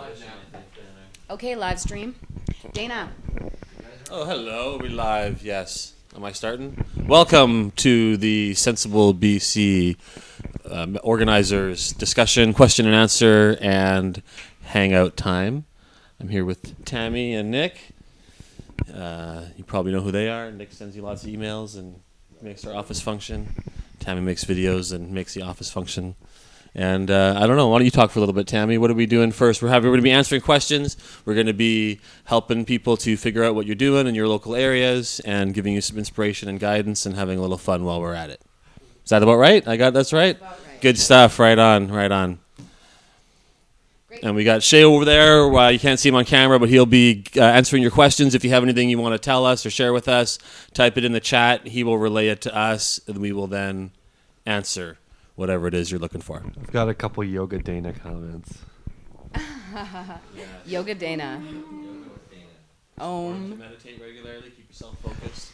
live now, I think, Dana. Okay, live stream. Dana. Oh, hello. Are we live? Yes. Am I starting? Welcome to the Sensible BC organizers discussion, question and answer, and hangout time. I'm here with Tammy and Nick. You probably know who they are. Nick sends you lots of emails and makes our office function. Tammy makes videos and makes the office function. And I don't know. Why don't you talk for a little bit, Tammy? What are we doing first? We're going to be answering questions. We're going to be helping people to figure out what you're doing in your local areas and giving you some inspiration and guidance and having a little fun while we're at it. Is that about right? That's right? About right. Good stuff. Right on. Great. And we got Shay over there. You can't see him on camera, but he'll be answering your questions. If you have anything you want to tell us or share with us, type it in the chat. He will relay it to us, and we will then answer whatever it is you're looking for. I've got a couple Yoga Dana comments. Yoga Dana. Meditate regularly. Keep yourself focused.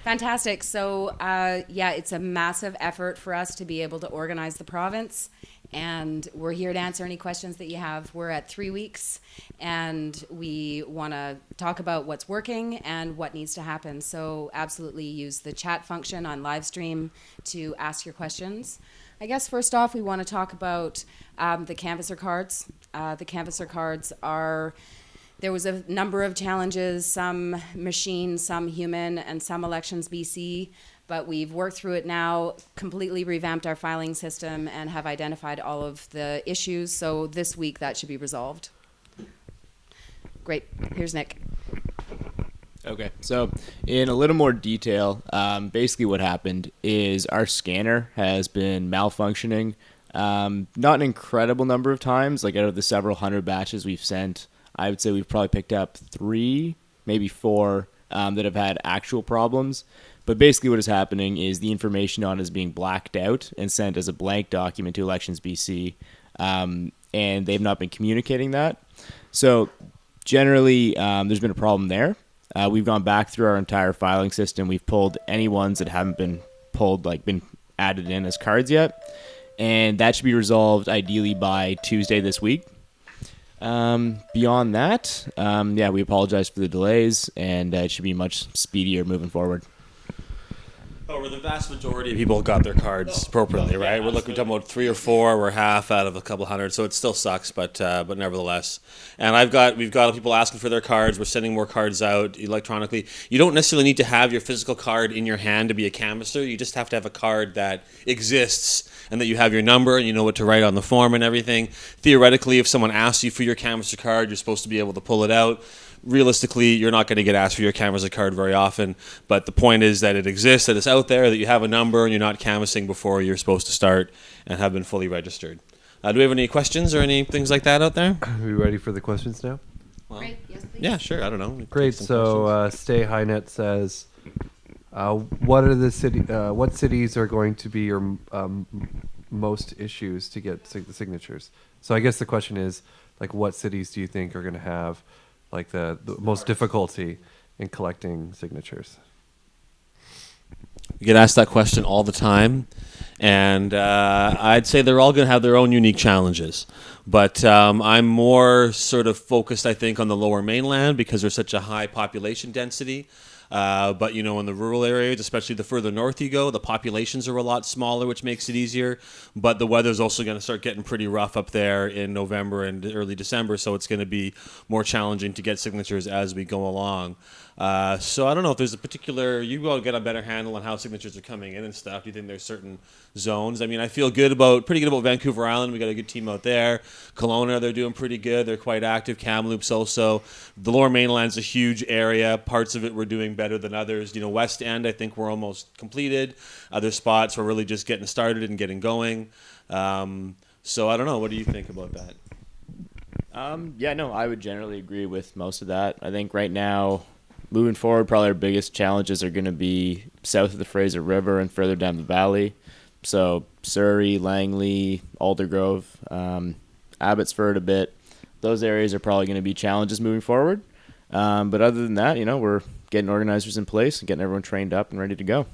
Fantastic. So, it's a massive effort for us to be able to organize the province. And we're here to answer any questions that you have. We're at 3 weeks, and we want to talk about what's working and what needs to happen. So absolutely use the chat function on live stream to ask your questions. I guess first off, we want to talk about the canvasser cards. The canvasser cards are... There was a number of challenges, some machine, some human, and some elections BC, but we've worked through it now, completely revamped our filing system, and have identified all of the issues. So this week that should be resolved. Great. Here's Nick. Okay, so in a little more detail, basically what happened is our scanner has been malfunctioning, not an incredible number of times. Like out of the several hundred batches we've sent, I would say we've probably picked up 3, maybe 4 that have had actual problems. But basically what is happening is the information on it is being blacked out and sent as a blank document to Elections BC, and they've not been communicating that. So generally, there's been a problem there. We've gone back through our entire filing system. We've pulled any ones that haven't been pulled, been added in as cards yet. And that should be resolved ideally by Tuesday this week. Beyond that, we apologize for the delays, and it should be much speedier moving forward. Oh, the vast majority of people got their cards appropriately, right? We're talking about 3 or 4. We're half out of a couple hundred, so it still sucks, but nevertheless. And we've got people asking for their cards. We're sending more cards out electronically. You don't necessarily need to have your physical card in your hand to be a canvasser. You just have to have a card that exists and that you have your number and you know what to write on the form and everything. Theoretically, if someone asks you for your canvasser card, you're supposed to be able to pull it out. Realistically, you're not going to get asked for your canvasser card very often, but the point is that it exists, that it's out there, that you have a number, and you're not canvassing before you're supposed to start and have been fully registered. Do we have any questions or any things like that out there? Are we ready for the questions now? Well, Great. Yes, please. yeah, sure. I don't know. Great. So Stay Highnet says, what cities are going to be your most issues to get the signatures? So I guess the question is, what cities do you think are going to have the most difficulty in collecting signatures? We get asked that question all the time, and I'd say they're all going to have their own unique challenges. But I'm more sort of focused, I think, on the Lower Mainland because there's such a high population density. But, in the rural areas, especially the further north you go, the populations are a lot smaller, which makes it easier. But the weather's also going to start getting pretty rough up there in November and early December, so it's going to be more challenging to get signatures as we go along. So I don't know if there's a particular... You all get a better handle on how signatures are coming in and stuff. Do you think there's certain zones? I mean, I feel pretty good about Vancouver Island. We got a good team out there. Kelowna, they're doing pretty good. They're quite active. Kamloops also. The Lower Mainland's a huge area. Parts of it we're doing better than others. West End, I think we're almost completed. Other spots we're really just getting started and getting going. So I don't know. What do you think about that? I would generally agree with most of that. I think right now, moving forward, probably our biggest challenges are going to be south of the Fraser River and further down the valley. So Surrey, Langley, Aldergrove, Abbotsford a bit. Those areas are probably going to be challenges moving forward. But other than that, we're getting organizers in place and getting everyone trained up and ready to go.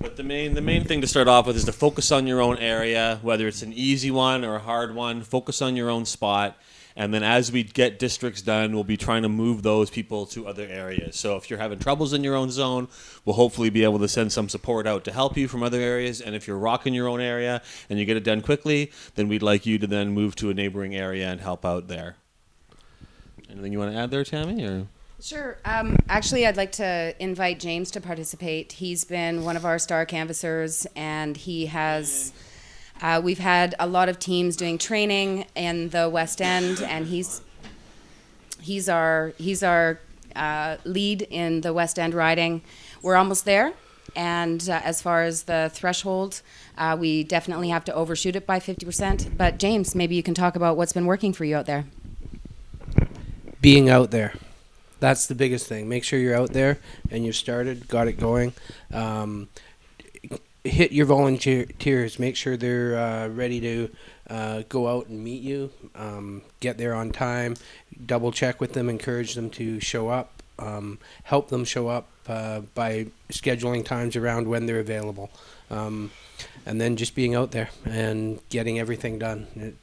But the main thing to start off with is to focus on your own area, whether it's an easy one or a hard one. Focus on your own spot, and then as we get districts done, we'll be trying to move those people to other areas. So if you're having troubles in your own zone, we'll hopefully be able to send some support out to help you from other areas. And if you're rocking your own area and you get it done quickly, then we'd like you to then move to a neighboring area and help out there. Anything you want to add there, Tammy? Or? Sure. Actually, I'd like to invite James to participate. He's been one of our star canvassers, and he has. We've had a lot of teams doing training in the West End, and he's our lead in the West End riding. We're almost there, and as far as the threshold, we definitely have to overshoot it by 50%. But James, maybe you can talk about what's been working for you out there. Being out there. That's the biggest thing. Make sure you're out there and you've started, got it going. Hit your volunteers. Make sure they're ready to go out and meet you. Get there on time. Double check with them. Encourage them to show up. Help them show up by scheduling times around when they're available. And then just being out there and getting everything done.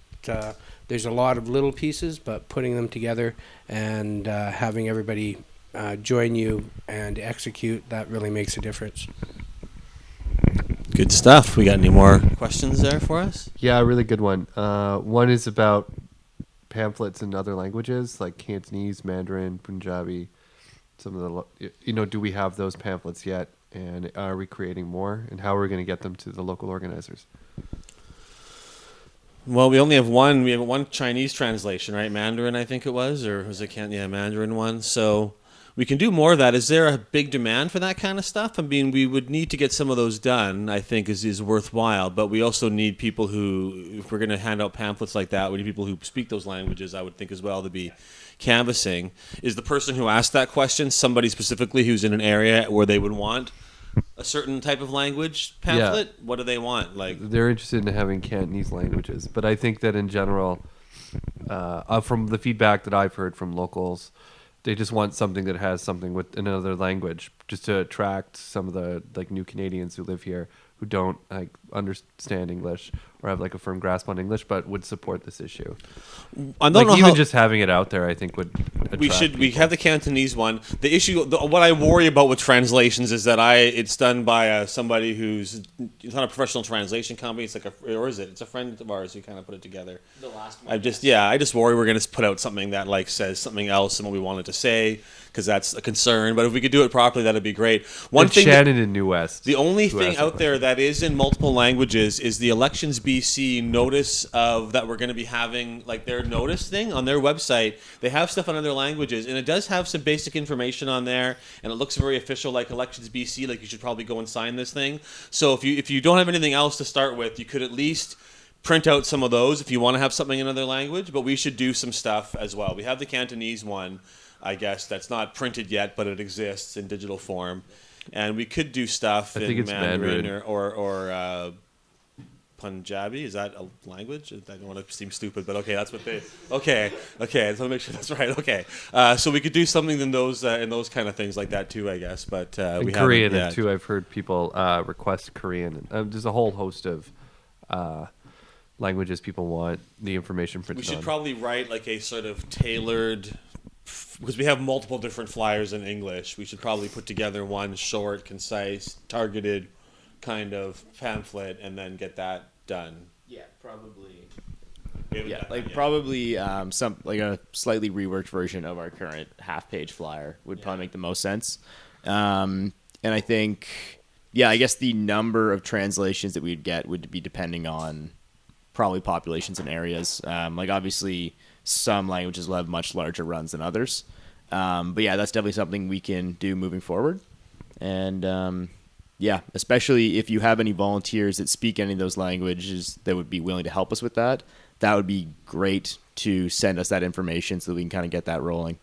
There's a lot of little pieces, but putting them together and having everybody join you and execute, that really makes a difference. Good stuff. We got any more questions there for us? Yeah, a really good one. One is about pamphlets in other languages like Cantonese, Mandarin, Punjabi. Some of the, do we have those pamphlets yet? And are we creating more? And how are we going to get them to the local organizers? Well, we only have one. We have one Chinese translation, right? Mandarin, I think it was, or was it Mandarin one. So we can do more of that. Is there a big demand for that kind of stuff? I mean, we would need to get some of those done, I think, is worthwhile. But we also need people who, if we're going to hand out pamphlets like that, we need people who speak those languages, I would think, as well, to be canvassing. Is the person who asked that question somebody specifically who's in an area where they would want a certain type of language pamphlet? Yeah. What do they want? Like, they're interested in having Cantonese languages, but I think that in general, from the feedback that I've heard from locals, they just want something that has something with another language, just to attract some of the new Canadians who live here who don't understand English or have a firm grasp on English, but would support this issue. I don't know even how, just having it out there, I think would attract we have the Cantonese one. The issue, what I worry about with translations is that it's done by somebody who's it's not a professional translation company. It's it's a friend of ours who kind of put it together. The last one. I just worry we're going to put out something that says something else than what we wanted to say, because that's a concern. But if we could do it properly, that'd be great. Shannon in New West. The only thing out there that is in multiple languages is the Elections BC notice that we're going to be having their notice thing on their website. They have stuff in other languages, and it does have some basic information on there, and it looks very official, like Elections BC. You should probably go and sign this thing. So if you don't have anything else to start with, you could at least print out some of those if you want to have something in another language. But we should do some stuff as well. We have the Cantonese one, I guess, that's not printed yet, but it exists in digital form. And we could do stuff in Mandarin or Punjabi. Is that a language? I don't want to seem stupid, but okay, that's what they... Okay, I just want to make sure that's right. Okay. So we could do something in those kind of things like that too, I guess. But we Korean haven't yet. Too. I've heard people request Korean. There's a whole host of languages people want the information printed on. We should probably write a sort of tailored... Because we have multiple different flyers in English, we should probably put together one short, concise, targeted kind of pamphlet and then get that done. Yeah, probably. Probably some a slightly reworked version of our current half-page flyer would probably make the most sense. And I think, I guess the number of translations that we'd get would be depending on probably populations and areas. Obviously, some languages will have much larger runs than others. But that's definitely something we can do moving forward. And especially if you have any volunteers that speak any of those languages that would be willing to help us with that, that would be great to send us that information so that we can kind of get that rolling.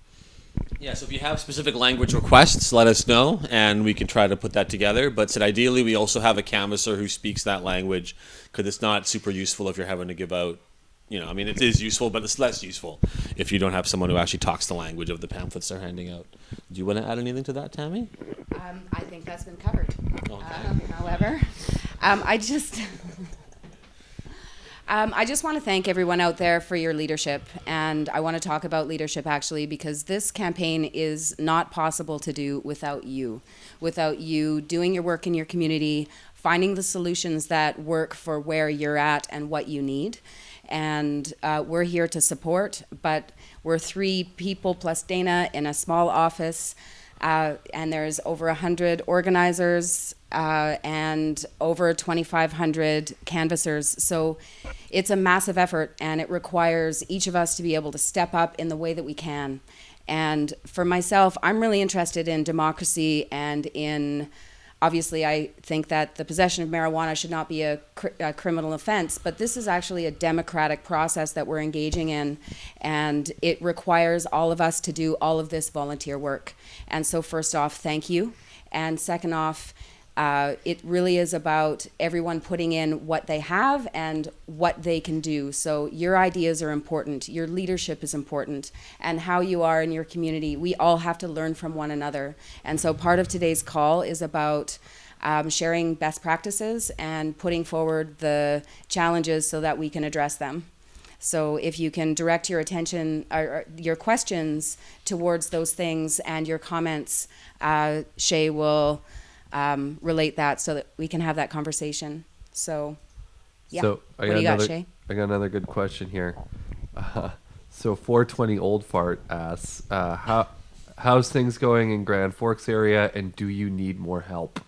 Yeah, so if you have specific language requests, let us know, and we can try to put that together. But ideally, we also have a canvasser who speaks that language, because it's not super useful if you're having to give out I mean, it is useful, but it's less useful if you don't have someone who actually talks the language of the pamphlets they're handing out. Do you want to add anything to that, Tammy? I think that's been covered. Okay. However, I just want to thank everyone out there for your leadership, and I want to talk about leadership actually because this campaign is not possible to do without you doing your work in your community, finding the solutions that work for where you're at and what you need. And we're here to support, but we're 3 people plus Dana in a small office, and there's over 100 organizers and over 2,500 canvassers. So it's a massive effort, and it requires each of us to be able to step up in the way that we can. And for myself, I'm really interested in democracy and in obviously, I think that the possession of marijuana should not be a criminal offense, but this is actually a democratic process that we're engaging in, and it requires all of us to do all of this volunteer work. And so first off, thank you. And second off, it really is about everyone putting in what they have and what they can do. So your ideas are important, your leadership is important, and how you are in your community. We all have to learn from one another. And so part of today's call is about sharing best practices and putting forward the challenges so that we can address them. So if you can direct your attention or your questions towards those things and your comments, Shay will relate that so that we can have that conversation. So, yeah. So what do you got, Shay? I got another good question here. So 420 Old Fart asks, how's things going in Grand Forks area, and do you need more help?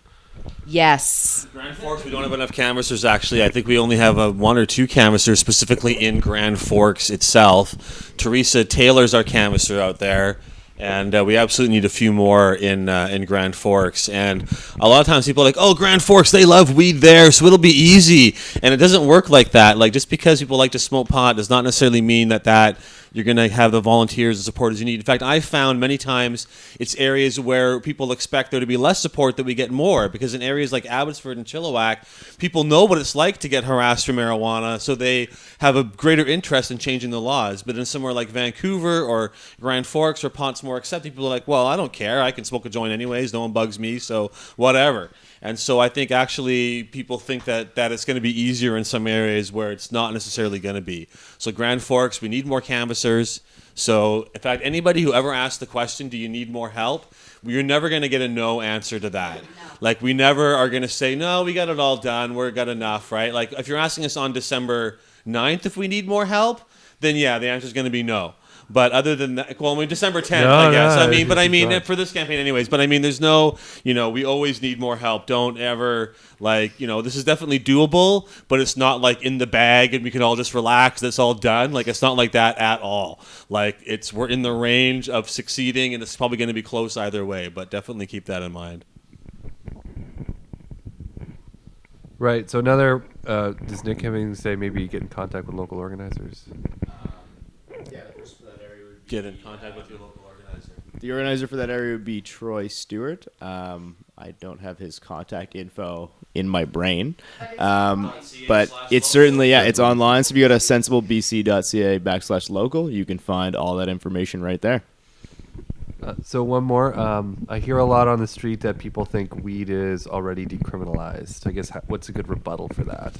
Yes. Grand Forks, we don't have enough canvassers, actually. I think we only have 1 or 2 canvassers specifically in Grand Forks itself. Teresa Taylor's our canvasser out there. And we absolutely need a few more in Grand Forks. And a lot of times people are like, oh, Grand Forks, they love weed there, so it'll be easy. And it doesn't work like that. Like, just because people like to smoke pot does not necessarily mean that you're going to have the volunteers and supporters you need. In fact, I've found many times it's areas where people expect there to be less support that we get more. Because in areas like Abbotsford and Chilliwack, people know what it's like to get harassed for marijuana, so they have a greater interest in changing the laws. But in somewhere like Vancouver or Grand Forks, where pot's more accepted, people are like, well, I don't care. I can smoke a joint anyways. No one bugs me, so whatever. And so I think actually people think that it's going to be easier in some areas where it's not necessarily going to be. So Grand Forks, we need more canvassers. So in fact, anybody who ever asks the question, do you need more help? You're never going to get a no answer to that. No. Like, we never are going to say, no, we got it all done. We're got enough, right? Like, if you're asking us on December 9th if we need more help, then yeah, the answer is going to be no. But other than that, well, I mean, December 10th, I guess. No, for this campaign anyways. But I mean, there's no, we always need more help. Don't ever, this is definitely doable, but it's not like in the bag and we can all just relax. That's all done. Like, it's not like that at all. Like, we're in the range of succeeding, and it's probably going to be close either way. But definitely keep that in mind. Right. So another, does Nick have anything to say? Maybe get in contact with local organizers? Yeah, the person for that area would get in contact with your local organizer. The organizer for that area would be Troy Stewart. I don't have his contact info in my brain, but it's certainly, it's online. So if you go to sensiblebc.ca/local, you can find all that information right there. So one more. I hear a lot on the street that people think weed is already decriminalized. I guess what's a good rebuttal for that?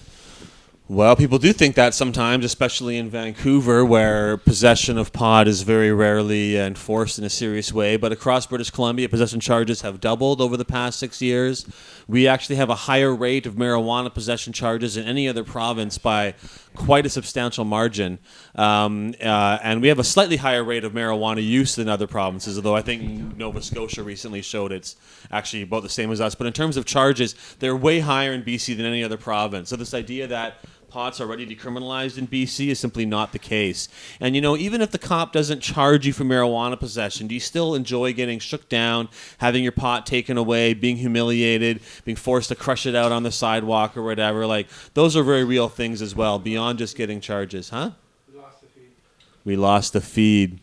Well, people do think that sometimes, especially in Vancouver, where possession of pot is very rarely enforced in a serious way. But across British Columbia, possession charges have doubled over the past 6 years. We actually have a higher rate of marijuana possession charges in any other province by quite a substantial margin. And we have a slightly higher rate of marijuana use than other provinces, although I think Nova Scotia recently showed it's actually about the same as us. But in terms of charges, they're way higher in BC than any other province. So this idea that pot's already decriminalized in BC is simply not the case. And, even if the cop doesn't charge you for marijuana possession, do you still enjoy getting shook down, having your pot taken away, being humiliated, being forced to crush it out on the sidewalk or whatever? Like, those are very real things as well, beyond just getting charges, huh? We lost the feed.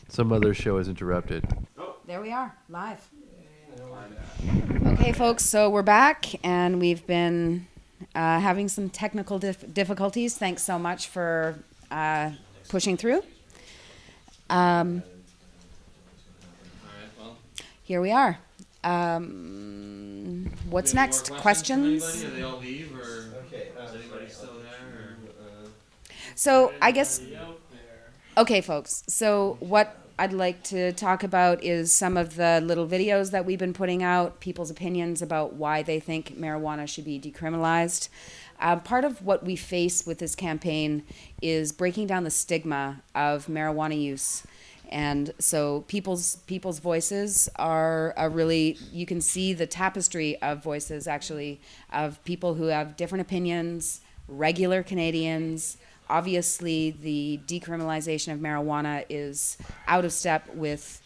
Some other show is interrupted. There we are, live. Okay, folks, so we're back, and we've been having some technical difficulties. Thanks so much for pushing through. Here we are. What's next? Questions? Are they all leave, or is anybody still there? So I guess, okay, folks. So what I'd like to talk about is some of the little videos that we've been putting out, people's opinions about why they think marijuana should be decriminalized. Part of what we face with this campaign is breaking down the stigma of marijuana use. And so people's voices are really, you can see the tapestry of voices, actually, of people who have different opinions, regular Canadians. Obviously, the decriminalization of marijuana is out of step with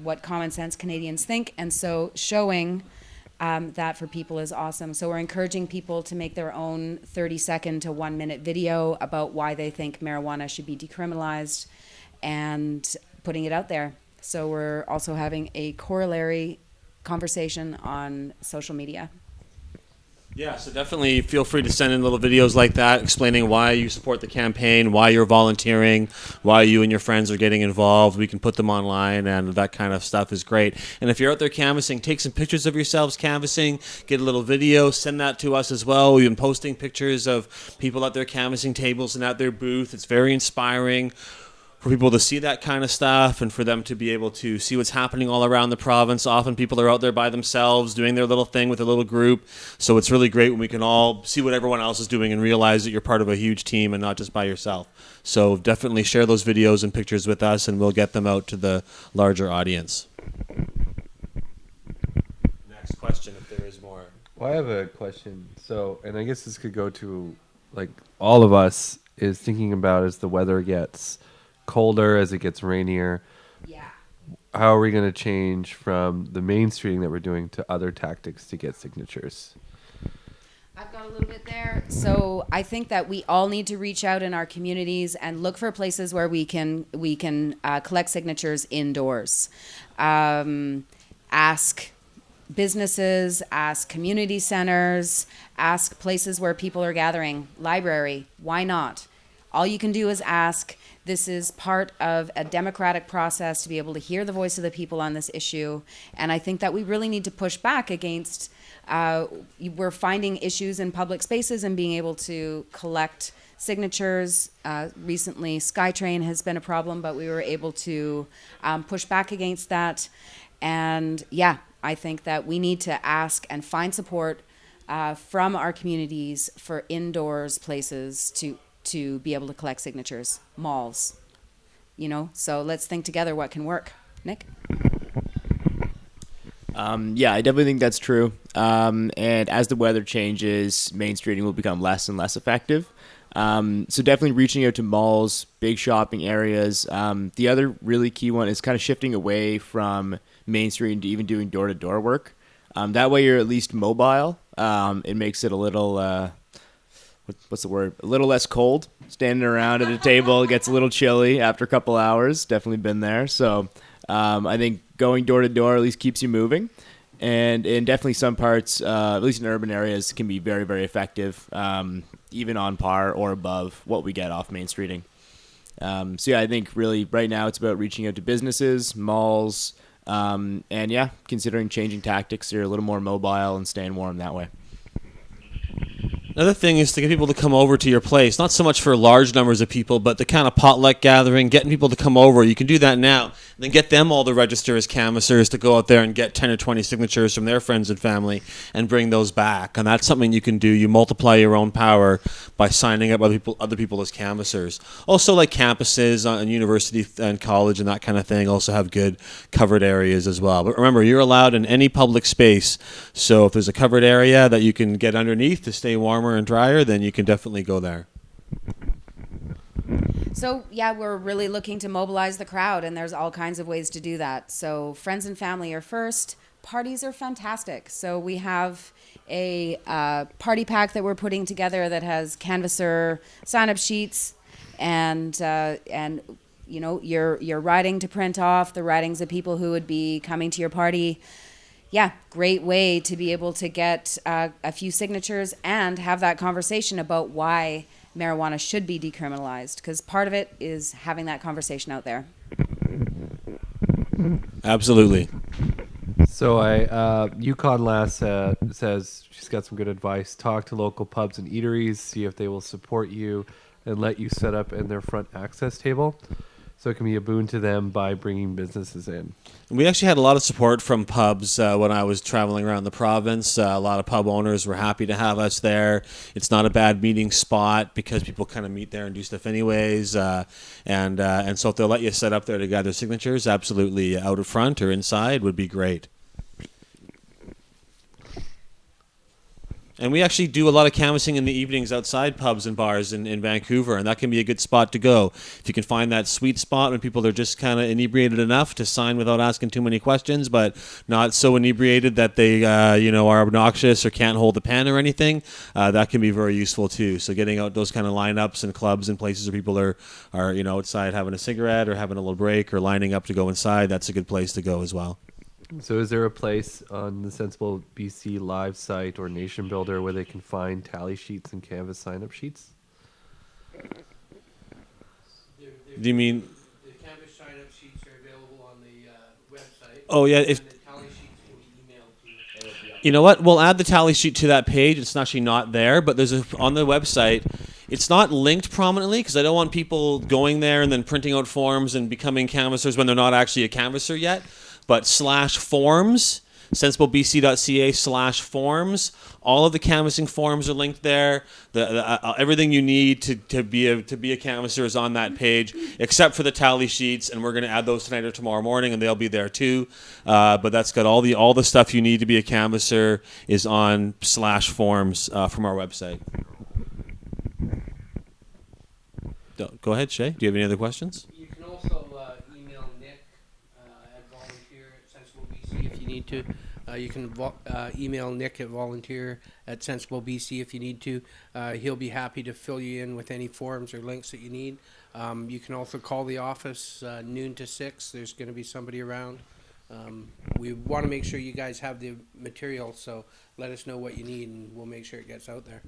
what common sense Canadians think, and so showing that for people is awesome. So we're encouraging people to make their own 30-second to 1-minute video about why they think marijuana should be decriminalized and putting it out there. So we're also having a corollary conversation on social media. Yeah, so definitely feel free to send in little videos like that explaining why you support the campaign, why you're volunteering, why you and your friends are getting involved. We can put them online, and that kind of stuff is great. And if you're out there canvassing, take some pictures of yourselves canvassing, get a little video, send that to us as well. We've been posting pictures of people at their canvassing tables and at their booth. It's very inspiring for people to see that kind of stuff and for them to be able to see what's happening all around the province. Often people are out there by themselves doing their little thing with a little group. So it's really great when we can all see what everyone else is doing and realize that you're part of a huge team and not just by yourself. So definitely share those videos and pictures with us, and we'll get them out to the larger audience. Next question, if there is more. Well, I have a question. So, and I guess this could go to, like, all of us is thinking about as the weather gets colder, as it gets rainier. Yeah. How are we going to change from the mainstreaming that we're doing to other tactics to get signatures? I've got a little bit there. So I think that we all need to reach out in our communities and look for places where we can collect signatures indoors. Ask businesses, ask community centers, ask places where people are gathering. Library, why not? All you can do is ask. This is part of a democratic process to be able to hear the voice of the people on this issue. And I think that we really need to push back against, we're finding issues in public spaces and being able to collect signatures. Recently, SkyTrain has been a problem, but we were able to push back against that. And yeah, I think that we need to ask and find support from our communities for indoors places to be able to collect signatures, malls, so let's think together what can work. Nick? Yeah, I definitely think that's true. And as the weather changes, main streeting will become less and less effective. So definitely reaching out to malls, big shopping areas. The other really key one is kind of shifting away from main street to even doing door-to-door work. That way you're at least mobile. It makes it a little... what's the word? A little less cold. Standing around at a table gets a little chilly after a couple hours. Definitely been there. So I think going door to door at least keeps you moving. And in definitely some parts, at least in urban areas, can be very, very effective, even on par or above what we get off Main Streeting. So yeah, I think really right now it's about reaching out to businesses, malls, and yeah, considering changing tactics so you're a little more mobile and staying warm that way. Another thing is to get people to come over to your place, not so much for large numbers of people, but the kind of potluck gathering, getting people to come over. You can do that now. Then get them all to register as canvassers to go out there and get 10 or 20 signatures from their friends and family and bring those back. And that's something you can do. You multiply your own power by signing up other people as canvassers. Also, like campuses and university and college and that kind of thing also have good covered areas as well. But remember, you're allowed in any public space. So if there's a covered area that you can get underneath to stay warmer and drier, then you can definitely go there. So yeah, we're really looking to mobilize the crowd, and there's all kinds of ways to do that. So friends and family are first. Parties are fantastic. So we have a party pack that we're putting together that has canvasser sign-up sheets, and your writing to print off, the writings of people who would be coming to your party. yeah, great way to be able to get a few signatures and have that conversation about why marijuana should be decriminalized, because part of it is having that conversation out there. Absolutely. So Yukon Lass says she's got some good advice. Talk to local pubs and eateries, see if they will support you and let you set up in their front access table. So it can be a boon to them by bringing businesses in. We actually had a lot of support from pubs when I was traveling around the province. A lot of pub owners were happy to have us there. It's not a bad meeting spot because people kind of meet there and do stuff anyways. And so if they'll let you set up there to gather signatures, absolutely out front or inside would be great. And we actually do a lot of canvassing in the evenings outside pubs and bars in Vancouver, and that can be a good spot to go. If you can find that sweet spot when people are just kind of inebriated enough to sign without asking too many questions, but not so inebriated that they are obnoxious or can't hold the pen or anything, that can be very useful too. So getting out those kind of lineups and clubs and places where people are outside having a cigarette or having a little break or lining up to go inside, that's a good place to go as well. So is there a place on the Sensible BC Live site or Nation Builder where they can find tally sheets and Canvas sign-up sheets? Do you mean... The Canvas sign-up sheets are available on the website. Oh, yeah. And the tally sheets can be emailed to you. You know what? We'll add the tally sheet to that page. It's actually not there, but there's on the website. It's not linked prominently because I don't want people going there and then printing out forms and becoming canvassers when they're not actually a canvasser yet. But /forms, sensiblebc.ca/forms. All of the canvassing forms are linked there. Everything you need to be a canvasser is on that page, except for the tally sheets, and we're going to add those tonight or tomorrow morning, and they'll be there too. But that's got all the stuff you need to be a canvasser is on /forms from our website. Go ahead, Shay. Do you have any other questions? You can also email Nick at volunteer at Sensible BC if you need to. You can email Nick at volunteer at Sensible BC if you need to. He'll be happy to fill you in with any forms or links that you need. You can also call the office noon to 6. There's going to be somebody around. We want to make sure you guys have the material, so let us know what you need and we'll make sure it gets out there.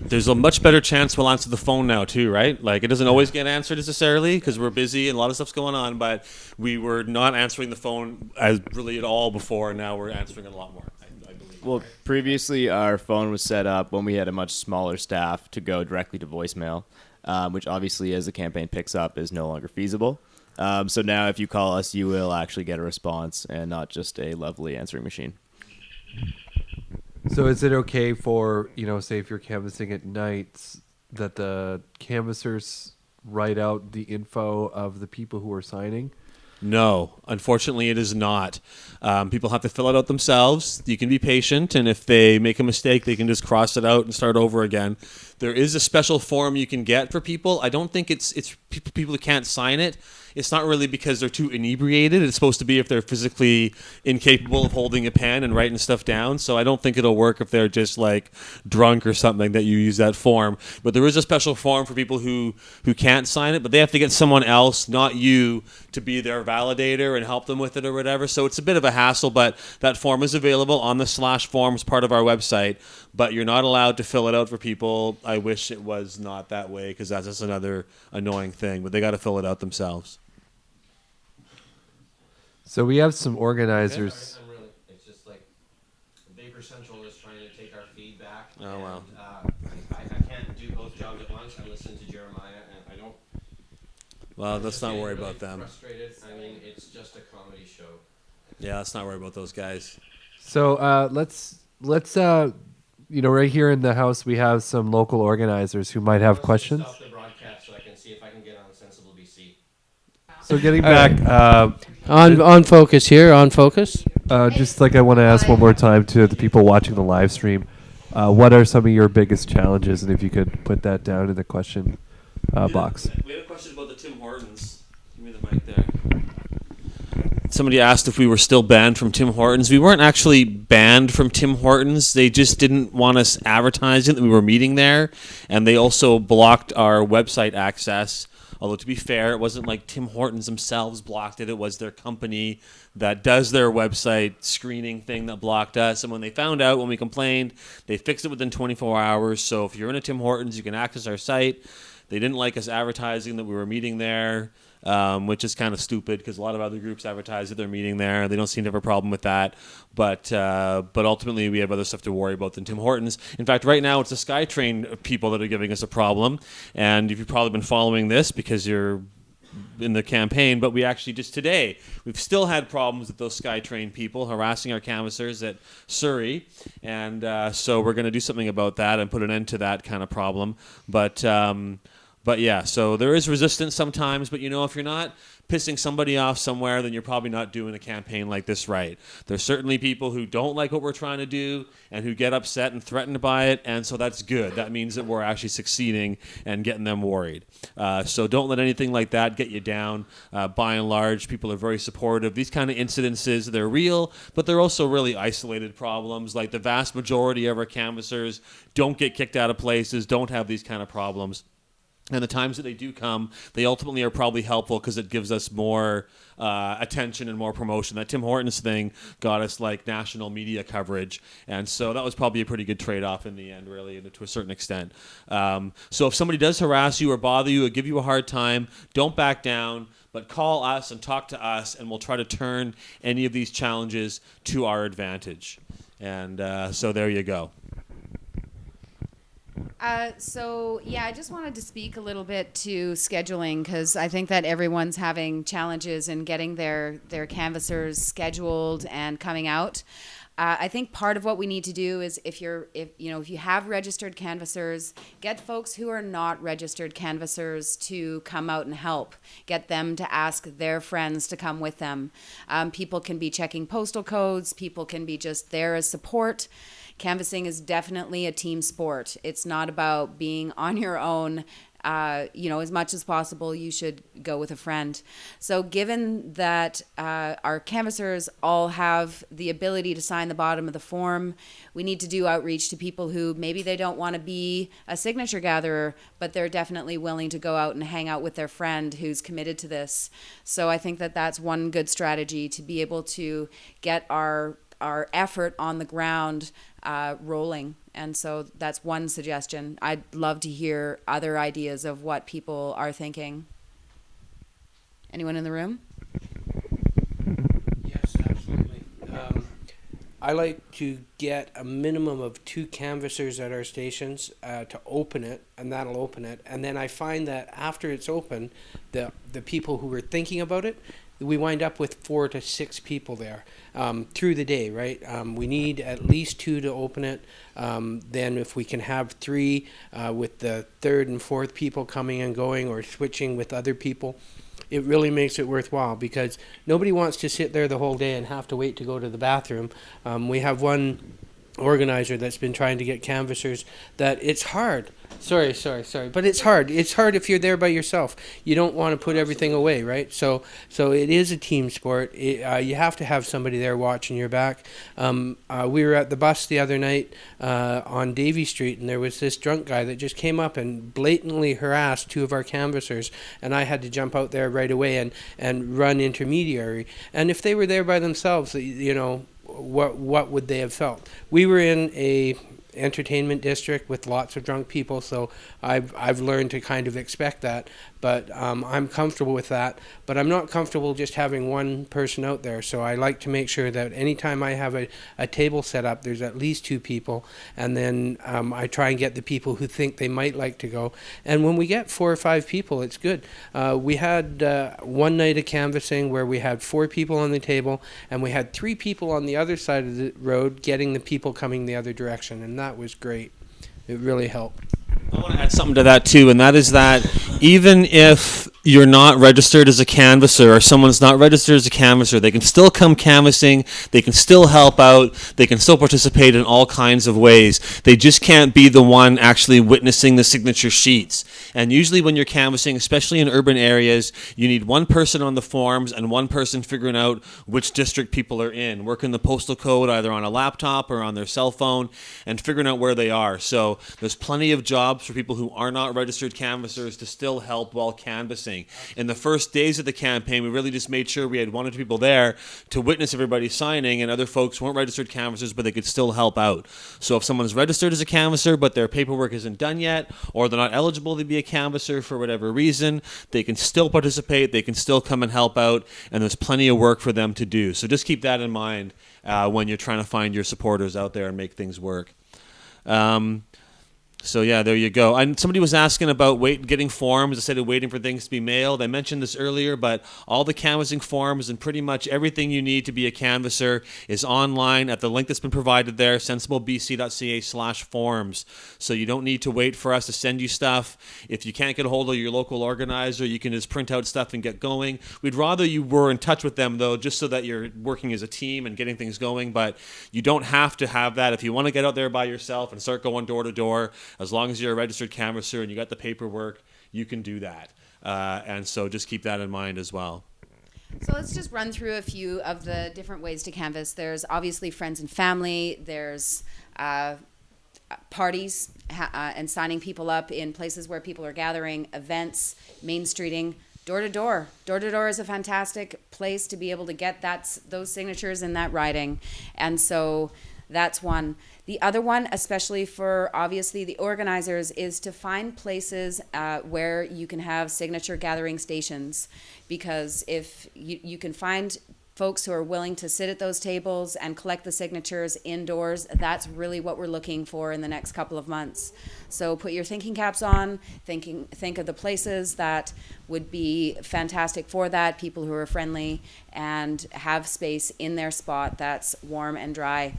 There's a much better chance we'll answer the phone now too, right? Like it doesn't always get answered necessarily because we're busy and a lot of stuff's going on, but we were not answering the phone as really at all before, and now we're answering it a lot more, I believe. Well, previously our phone was set up when we had a much smaller staff to go directly to voicemail, which obviously as the campaign picks up is no longer feasible. So now if you call us, you will actually get a response and not just a lovely answering machine. So is it okay for, say if you're canvassing at night, that the canvassers write out the info of the people who are signing? No, unfortunately it is not. People have to fill it out themselves. You can be patient, and if they make a mistake, they can just cross it out and start over again. There is a special form you can get for people. I don't think it's people who can't sign it. It's not really because they're too inebriated. It's supposed to be if they're physically incapable of holding a pen and writing stuff down. So I don't think it'll work if they're just like drunk or something that you use that form. But there is a special form for people who can't sign it, but they have to get someone else, not you, to be their validator and help them with it or whatever. So it's a bit of a hassle, but that form is available on the /forms part of our website. But you're not allowed to fill it out for people. I wish it was not that way because that's just another annoying thing. But they got to fill it out themselves. So we have some organizers. I'm really, it's just like Vapor Central is trying to take our feedback. Oh, wow. I can't do both jobs at once. I listen to Jeremiah and I don't. Well, I'm let's just not getting worry really about them. Frustrated. I mean, it's just a comedy show. Yeah, let's not worry about those guys. So let's right here in the house we have some local organizers who might have questions. Stop the broadcast so I can see if I can get on Sensible BC. So getting back, On focus here, on focus. just like I want to ask one more time to the people watching the live stream, what are some of your biggest challenges? And if you could put that down in the question box. We had a question about the Tim Hortons. Give me the mic there. Somebody asked if we were still banned from Tim Hortons. We weren't actually banned from Tim Hortons. They just didn't want us advertising that we were meeting there. And they also blocked our website access Although to be fair, it wasn't like Tim Hortons themselves blocked it. It was their company that does their website screening thing that blocked us. And when they found out, when we complained, they fixed it within 24 hours. So if you're in a Tim Hortons, you can access our site. They didn't like us advertising that we were meeting there, which is kind of stupid because a lot of other groups advertise that they're meeting there. They don't seem to have a problem with that. But ultimately, we have other stuff to worry about than Tim Hortons. In fact, right now, it's the SkyTrain people that are giving us a problem. And if you've probably been following this because you're in the campaign, but we actually just today, we've still had problems with those SkyTrain people harassing our canvassers at Surrey. And so we're going to do something about that and put an end to that kind of problem. But yeah, so there is resistance sometimes, but if you're not pissing somebody off somewhere, then you're probably not doing a campaign like this right. There's certainly people who don't like what we're trying to do and who get upset and threatened by it, and so that's good. That means that we're actually succeeding and getting them worried. So don't let anything like that get you down. By and large, people are very supportive. These kind of incidences, they're real, but they're also really isolated problems. Like the vast majority of our canvassers don't get kicked out of places, don't have these kind of problems. And the times that they do come, they ultimately are probably helpful because it gives us more attention and more promotion. That Tim Hortons thing got us like national media coverage, and so that was probably a pretty good trade-off in the end, really, to a certain extent. So if somebody does harass you or bother you or give you a hard time, don't back down, but call us and talk to us, and we'll try to turn any of these challenges to our advantage. And so there you go. I just wanted to speak a little bit to scheduling because I think that everyone's having challenges in getting their canvassers scheduled and coming out. I think part of what we need to do is if you have registered canvassers, get folks who are not registered canvassers to come out and help. Get them to ask their friends to come with them. People can be checking postal codes. People can be just there as support. Canvassing is definitely a team sport. It's not about being on your own. As much as possible, you should go with a friend. So given that our canvassers all have the ability to sign the bottom of the form, we need to do outreach to people who maybe they don't want to be a signature gatherer, but they're definitely willing to go out and hang out with their friend who's committed to this. So I think that that's one good strategy to be able to get our effort on the ground rolling. And so that's one suggestion. I'd love to hear other ideas of what people are thinking. Anyone in the room? Yes, absolutely. I like to get a minimum of 2 canvassers at our stations to open it, and that'll open it. And then I find that after it's open, the people who were thinking about it, we wind up with 4 to 6 people there through the day, right? We need at least 2 to open it. Then if we can have 3 with the 3rd and 4th people coming and going or switching with other people, it really makes it worthwhile because nobody wants to sit there the whole day and have to wait to go to the bathroom. We have one organizer that's been trying to get canvassers that it's hard. Sorry. But it's hard. It's hard if you're there by yourself. You don't want to put everything away, right? So it is a team sport. You have to have somebody there watching your back. We were at the bus the other night on Davie Street, and there was this drunk guy that just came up and blatantly harassed 2 of our canvassers, and I had to jump out there right away and run intermediary. And if they were there by themselves, what would they have felt? We were in a entertainment district with lots of drunk people, so I've learned to kind of expect that, but I'm comfortable with that, but I'm not comfortable just having one person out there. So I like to make sure that anytime I have a table set up, there's at least 2 people, and then I try and get the people who think they might like to go. And when we get 4 or 5 people, it's good. We had one night of canvassing where we had 4 people on the table, and we had 3 people on the other side of the road getting the people coming the other direction, and that was great. It really helped. I want to add something to that too, and that is that even if you're not registered as a canvasser or someone's not registered as a canvasser, they can still come canvassing, they can still help out, they can still participate in all kinds of ways. They just can't be the one actually witnessing the signature sheets. And usually when you're canvassing, especially in urban areas, you need one person on the forms and one person figuring out which district people are in, working the postal code either on a laptop or on their cell phone and figuring out where they are. So there's plenty of jobs for people who are not registered canvassers to still help while canvassing. In the first days of the campaign, we really just made sure we had one or two people there to witness everybody signing, and other folks weren't registered canvassers, but they could still help out. So if someone's registered as a canvasser, but their paperwork isn't done yet, or they're not eligible to be a canvasser for whatever reason, they can still participate, they can still come and help out, and there's plenty of work for them to do. So just keep that in mind when you're trying to find your supporters out there and make things work. So yeah, there you go. And somebody was asking about getting forms instead of waiting for things to be mailed. I mentioned this earlier, but all the canvassing forms and pretty much everything you need to be a canvasser is online at the link that's been provided there, sensiblebc.ca/forms. So you don't need to wait for us to send you stuff. If you can't get a hold of your local organizer, you can just print out stuff and get going. We'd rather you were in touch with them, though, just so that you're working as a team and getting things going, but you don't have to have that. If you want to get out there by yourself and start going door to door, as long as you're a registered canvasser and you got the paperwork, you can do that. And so just keep that in mind as well. So let's just run through a few of the different ways to canvass. There's obviously friends and family. There's parties and signing people up in places where people are gathering, events, main streeting, door to door. Door to door is a fantastic place to be able to get those signatures in that writing. And so that's one. The other one, especially for obviously the organizers, is to find places where you can have signature gathering stations, because if you can find folks who are willing to sit at those tables and collect the signatures indoors, that's really what we're looking for in the next couple of months. So put your thinking caps on, think of the places that would be fantastic for that, people who are friendly and have space in their spot that's warm and dry.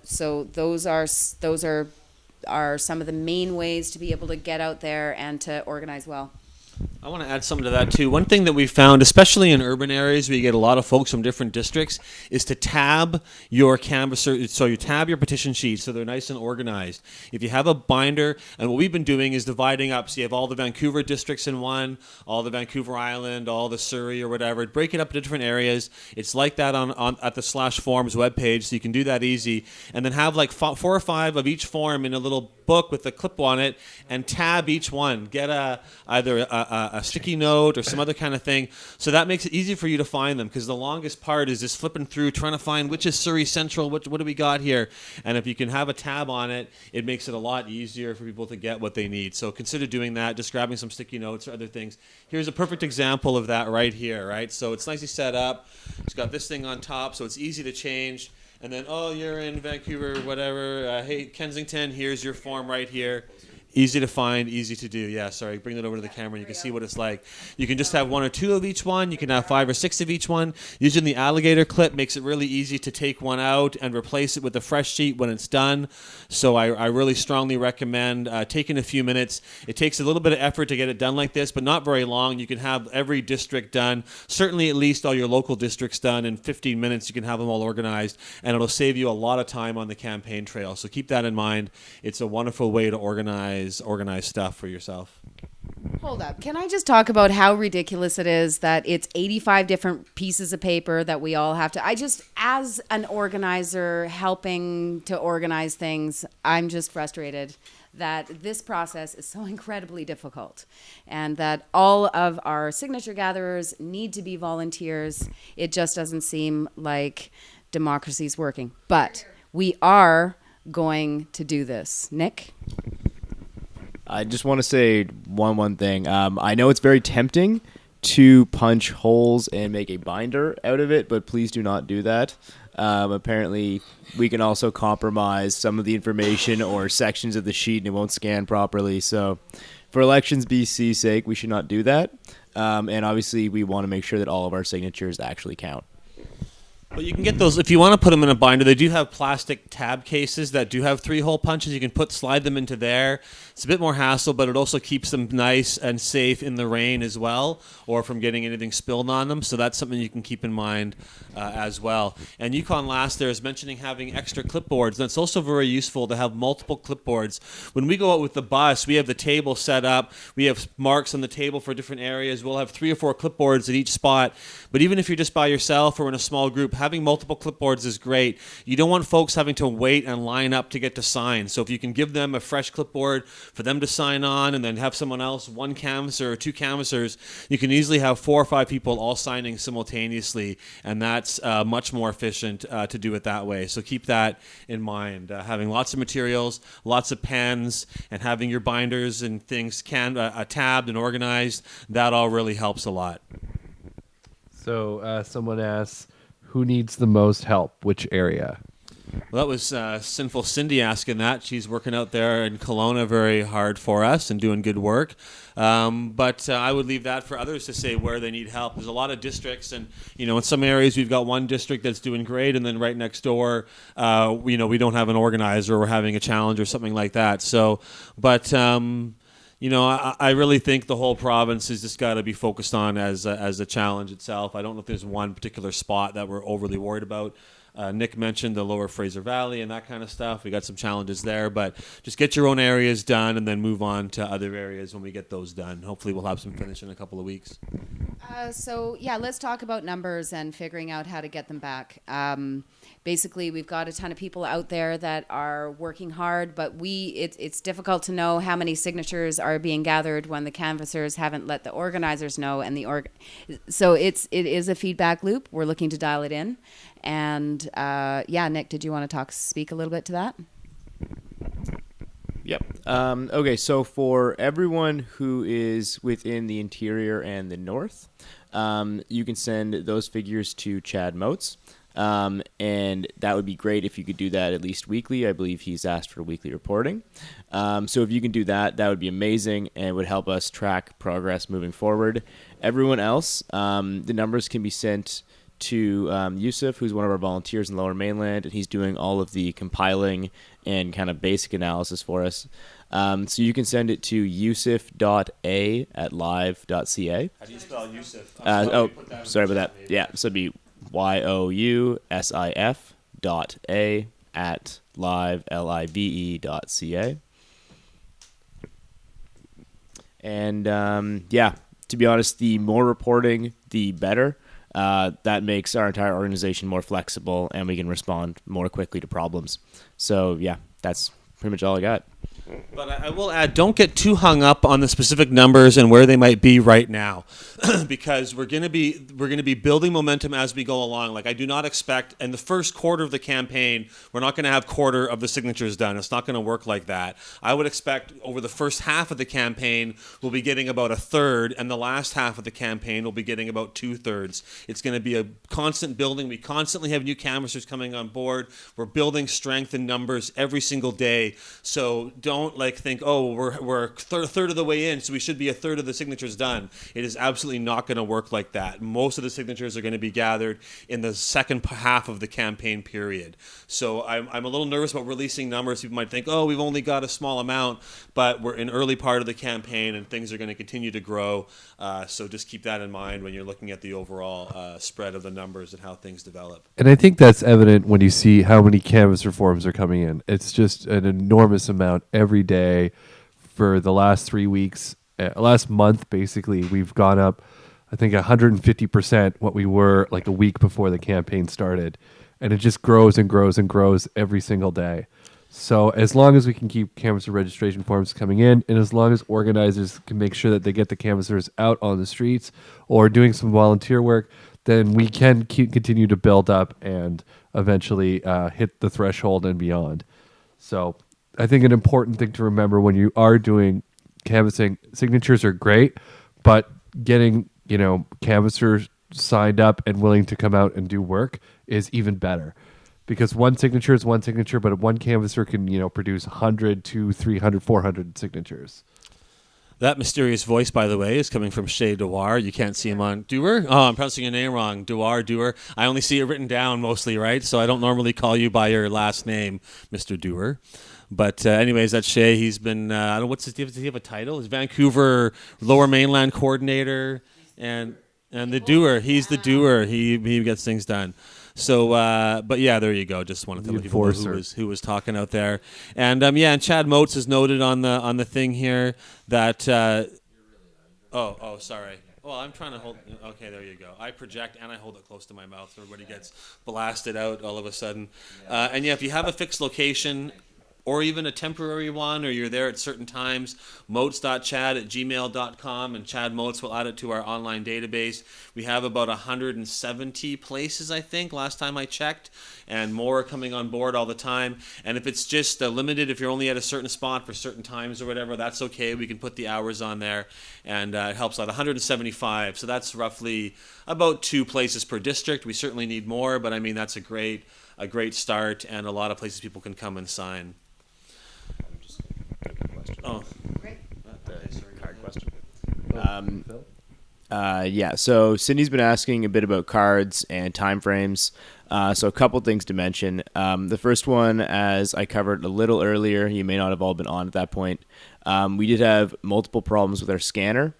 So those are some of the main ways to be able to get out there and to organize well. I want to add something to that too. One thing that we found, especially in urban areas where you get a lot of folks from different districts, is to tab your canvasser. So you tab your petition sheets so they're nice and organized. If you have a binder, and what we've been doing is dividing up. So you have all the Vancouver districts in one, all the Vancouver Island, all the Surrey or whatever. Break it up into different areas. It's like that on at the /forms webpage, so you can do that easy. And then have like 4 or 5 of each form in a little book with a clip on it, and tab each one. Get either a sticky note or some other kind of thing, so that makes it easy for you to find them, because the longest part is just flipping through trying to find which is Surrey Central, what do we got here. And if you can have a tab on it, it makes it a lot easier for people to get what they need. So consider doing that, just grabbing some sticky notes or other things. Here's a perfect example of that right here, right? So it's nicely set up. It's got this thing on top, so it's easy to change. And then, oh, you're in Vancouver, whatever. Hey, Kensington, here's your form right here. Easy to find, easy to do. Yeah, sorry, bring that over to the camera and you can see what it's like. You can just have 1 or 2 of each one. You can have 5 or 6 of each one. Using the alligator clip makes it really easy to take one out and replace it with a fresh sheet when it's done. So I really strongly recommend taking a few minutes. It takes a little bit of effort to get it done like this, but not very long. You can have every district done, certainly at least all your local districts done. In 15 minutes, you can have them all organized, and it'll save you a lot of time on the campaign trail. So keep that in mind. It's a wonderful way to organize stuff for yourself. Hold up. Can I just talk about how ridiculous it is that it's 85 different pieces of paper that we all have to... as an organizer helping to organize things, I'm just frustrated that this process is so incredibly difficult, and that all of our signature gatherers need to be volunteers. It just doesn't seem like democracy's working. But we are going to do this. Nick? I just want to say one thing. I know it's very tempting to punch holes and make a binder out of it, but please do not do that. Apparently, we can also compromise some of the information or sections of the sheet and it won't scan properly. So for Elections BC's sake, we should not do that. And obviously, we want to make sure that all of our signatures actually count. But you can get those if you want to put them in a binder. They do have plastic tab cases that do have 3-hole punches. You can slide them into there. It's a bit more hassle, but it also keeps them nice and safe in the rain as well, or from getting anything spilled on them. So that's something you can keep in mind as well. And Yukon Last there is mentioning having extra clipboards. And it's also very useful to have multiple clipboards. When we go out with the bus, we have the table set up. We have marks on the table for different areas. We'll have 3 or 4 clipboards at each spot. But even if you're just by yourself or in a small group, having multiple clipboards is great. You don't want folks having to wait and line up to get to sign. So if you can give them a fresh clipboard for them to sign on and then have someone else, 1 canvasser or 2 canvassers, you can easily have 4 or 5 people all signing simultaneously, and that's much more efficient to do it that way. So keep that in mind. Having lots of materials, lots of pens, and having your binders and things tabbed and organized, that all really helps a lot. So someone asks, who needs the most help? Which area? Well, that was Sinful Cindy asking that. She's working out there in Kelowna very hard for us and doing good work. But I would leave that for others to say where they need help. There's a lot of districts, and in some areas we've got one district that's doing great, and then right next door, we don't have an organizer, or we're having a challenge or something like that. So, but. I really think the whole province has just got to be focused on as a challenge itself. I don't know if there's one particular spot that we're overly worried about. Nick mentioned the Lower Fraser Valley and that kind of stuff. We got some challenges there, but just get your own areas done and then move on to other areas when we get those done. Hopefully we'll have some finish in a couple of weeks. Let's talk about numbers and figuring out how to get them back. Basically, we've got a ton of people out there that are working hard, but it's difficult to know how many signatures are being gathered when the canvassers haven't let the organizers know, and so it is a feedback loop. We're looking to dial it in, and Nick, did you want to speak a little bit to that? Yep. Okay, so for everyone who is within the interior and the north, you can send those figures to Chad Motes. And that would be great if you could do that at least weekly. I believe he's asked for weekly reporting. So if you can do that, that would be amazing and would help us track progress moving forward. Everyone else, the numbers can be sent to Yusuf, who's one of our volunteers in Lower Mainland, and he's doing all of the compiling and kind of basic analysis for us. So you can send it to yusuf.a@live.ca. How do you spell Yusuf? Sorry about that. Yeah, so it'd be yousif.a@live.ca. And to be honest, the more reporting, the better. That makes our entire organization more flexible, and we can respond more quickly to problems. So that's pretty much all I got. But I will add, don't get too hung up on the specific numbers and where they might be right now, because we're going to be building momentum as we go along. Like, I do not expect in the first quarter of the campaign, we're not going to have quarter of the signatures done. It's not going to work like that. I would expect over the first half of the campaign, we'll be getting about a third, and the last half of the campaign, we'll be getting about 2/3. It's going to be a constant building. We constantly have new canvassers coming on board. We're building strength in numbers every single day. So don't think, we're a third of the way in, so we should be a third of the signatures done. It is absolutely not going to work like that. Most of the signatures are going to be gathered in the second half of the campaign period. So I'm a little nervous about releasing numbers. People might think, we've only got a small amount, but we're in early part of the campaign and things are going to continue to grow. So just keep that in mind when you're looking at the overall spread of the numbers and how things develop. And I think that's evident when you see how many canvasser forms are coming in. It's just an enormous amount every day for the last 3 weeks. Last month, basically, we've gone up, I think, 150% what we were like a week before the campaign started. And it just grows and grows and grows every single day. So as long as we can keep canvasser registration forms coming in, and as long as organizers can make sure that they get the canvassers out on the streets or doing some volunteer work, then we can continue to build up and eventually hit the threshold and beyond. So I think an important thing to remember when you are doing canvassing, signatures are great, but getting canvassers signed up and willing to come out and do work is even better. Because one signature is one signature, but one canvasser can produce 100 to 300, 400 signatures. That mysterious voice, by the way, is coming from Shay Dewar. You can't see him on Dewar. Oh, I'm pronouncing your name wrong. Dewar. I only see it written down mostly, right? So I don't normally call you by your last name, Mr. Dewar. But anyways, that's Shay. He's been, I don't know, does he have a title? He's Vancouver Lower Mainland Coordinator and the doer. He's the doer. He gets things done. So, but yeah, there you go. Just wanted to let people know who was talking out there, and and Chad Motes has noted on the thing here that. Sorry. Well, I'm trying to hold. Okay, there you go. I project and I hold it close to my mouth, so everybody gets blasted out all of a sudden. And if you have a fixed location, or even a temporary one, or you're there at certain times, motes.chad@gmail.com, and Chad Motes will add it to our online database. We have about 170 places, I think, last time I checked, and more are coming on board all the time. And if it's just limited, if you're only at a certain spot for certain times or whatever, that's okay. We can put the hours on there, and it helps out. 175, so that's roughly about 2 places per district. We certainly need more, but I mean, that's a great start, and a lot of places people can come and sign. Oh, Great. Card question. So Cindy's been asking a bit about cards and timeframes. So a couple things to mention. The first one, as I covered a little earlier, you may not have all been on at that point. We did have multiple problems with our scanner.